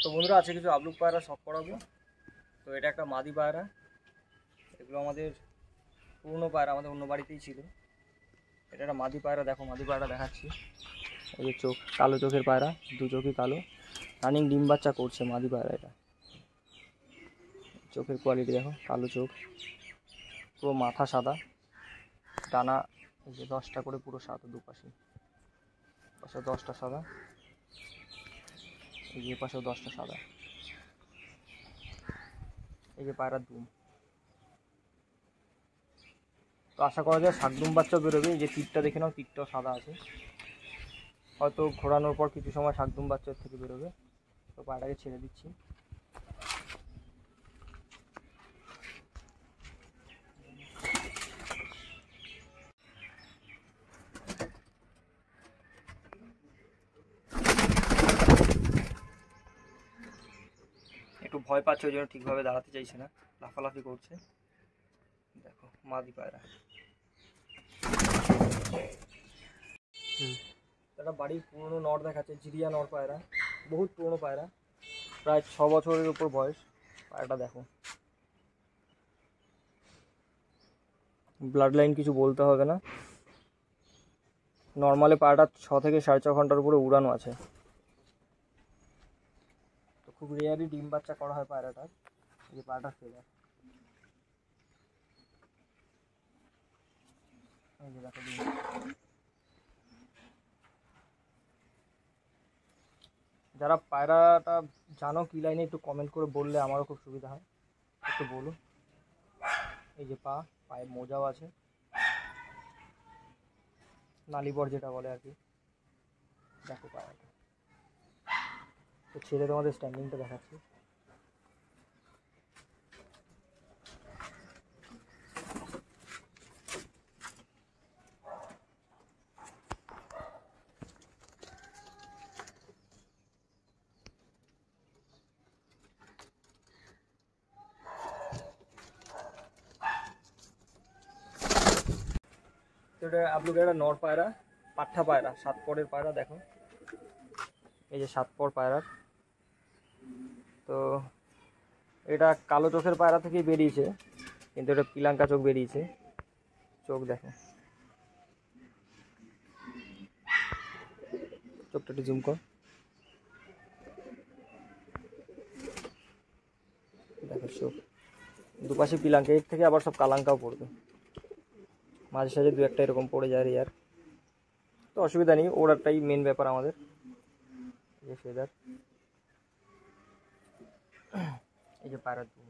তো বন্ধুরা আছে কিছু আবলুক পায়রা শখ করাবো। তো এটা একটা মাদি পায়রা, এগুলো আমাদের পুরনো পায়রা, আমাদের অন্য বাড়িতেই ছিল। এটা একটা মাদি পায়রা, দেখো মাদি পায়রা দেখাচ্ছি। এই যে চোখ, কালো চোখের পায়রা, দু চোখই কালো, রানিং ডিম বাচ্চা করছে মাদি পায়রা। এটা চোখের কোয়ালিটি দেখো, কালো চোখ, পুরো মাথা সাদা, ডানা এই যে 10টা করে পুরো সাদা, দুপাশে পাশে 10টা সাদা, এই যে পাশেও 10টা সাদা। এই যে পায়রার দুম। তো আশা করা যায় শাকদুম বাচ্চাও বেরোবে। এই যে তীরটা দেখে নাও, তীরটাও সাদা আছে, হয়তো ঘোরানোর পর কিছু সময় শাকদুম বাচ্চার থেকে বেরোবে। তো পায়রাকে ছেড়ে দিচ্ছি। একটু ভয় পাচ্ছে, ওই জন্য ঠিকভাবে দাঁড়াতে চাইছে না, লাফালাফি করছে। দেখো মাদি পায়রা। একটা বাড়ির পুরনো নর দেখাচ্ছে, জিরিয়া নর পায়রা, বহুত পুরনো পায়রা, প্রায় 6 বছরের উপর বয়স। পায়রাটা দেখো, ব্লাড লাইন কিছু বলতে হবে না। নর্মালে পায়রাটা 6 থেকে 6.5 ঘন্টার উপরে উড়ানো আছে। তো খুব রেয়ারই ডিম বাচ্চা করা হয় পায়রাটার। এই যে পায়রাটার ফেদার, এই যে দেখো ডিম। যারা পায়রাটা জানো কি লাইনে, একটু কমেন্ট করে বললে আমারও খুব সুবিধা হয়, একটু বলুন। এই যে পায়ে মোজাও আছে, নালিবর যেটা বলে আর কি। দেখো পায়রাটা। তো ছেড়ে তোমাদের স্ট্যান্ডিংটা দেখাচ্ছি। তো এটা আপনাদের একটা নর পায়রা, পাঠা পায়রা, 7 পরের পায়রা। দেখো এই যে 7 পর পায়রার। তো এটা কালো চোখের পায়রা থেকেই বেরিয়েছে, কিন্তু এটা পিলাঙ্কা চোখ বেরিয়েছে। চোখ দেখো, চোখটা একটু জুম কর, দেখো চোখ দুপাশে পিলাঙ্কা, এর থেকে আবার সব কালাঙ্কাও পড়বে, মাঝে সাঝে দু একটা এরকম পড়ে যায় রেয়ার। তো অসুবিধা নেই, ওড়াটাই মেন ব্যাপার আমাদের। এই যে ফেদার, এই যে পায়রার দুম।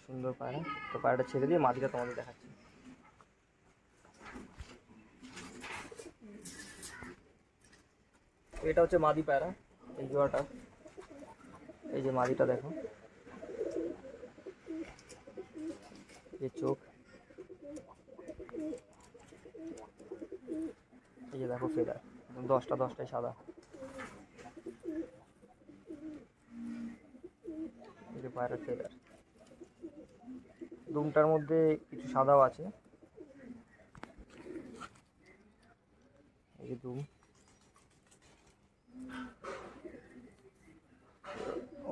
সুন্দর পায়রা। তো পায়রাটা ছেড়ে দিয়ে মাদিটা তোমাদের দেখাচ্ছি। এটা হচ্ছে মাদি পায়রা, এই জোড়াটা। এই যে মাদিটা দেখো, এই চোখ, এই যে দেখো ফেদার, 10টায় সাদা। এই যে পায়রার ফেদার, দুমটার মধ্যে কিছু সাদাও আছে। এই যে দুম,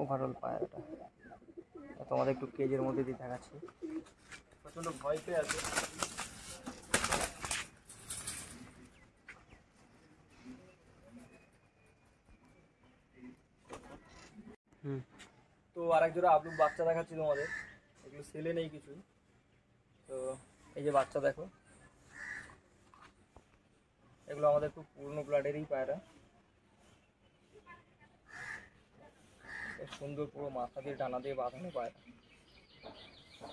ওভারঅল পায়রাটা তোমাদের একটু কেজের মধ্যে দিয়ে দেখাচ্ছি। প্রচণ্ড ভয় পেয়ে আছে। তো আরেক জোড়া আবলুক বাচ্চা দেখাচ্ছি তোমাদের, এগুলো সেলে নেই কিছুই। তো এই যে বাচ্চা দেখো, এগুলো আমাদের খুব পুরনো ব্লাডেরই পায়রা। সুন্দর পুরো মাথা দিয়ে ডানা দিয়ে বাঁধানো পায়রা,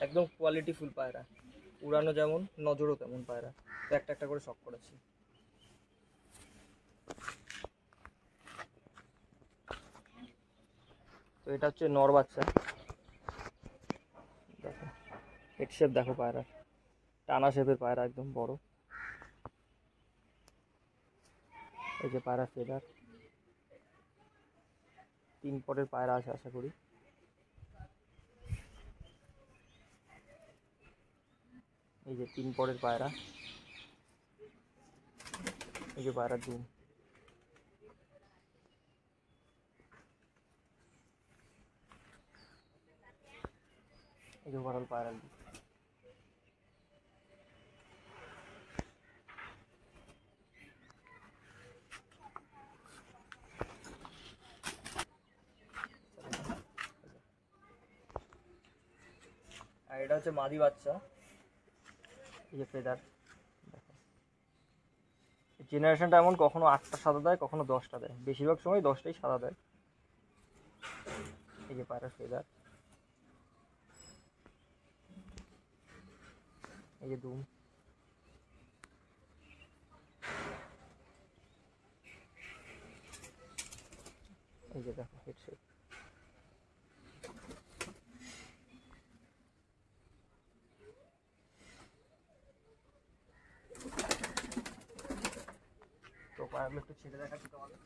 একদম কোয়ালিটি ফুল পায়রা, উড়ানো যেমন নজরও তেমন পায়রা। তো একটা একটা করে শখ করেছি। তো এটা হচ্ছে নর বাচ্চা, দেখো হেড শেপ দেখো পায়রা, টানা শেপের পায়রা, একদম বড়। এই যে পায়রা ফেদার, 3 পরের পায়রা আছে আশা করি। এই যে 3 পরের পায়রা, এই যে পায়রার দুম, এই যে ওভারঅল পায়রার দুম। আর এটা হচ্ছে মাদি বাচ্চা, এই যে ফেদার দেখো। জেনারেশনটা এমন, কখনো 8টা সাদা দেয়, কখনো 10টা দেয়, বেশিরভাগ সময় 10টাই সাদা দেয়। এই যে পায়রার ফেদার, এই যে দুম, এই যে দেখো হেড শেপ। তো পায়রাগুলো একটু ছেড়ে দেখাচ্ছি তোমাদের।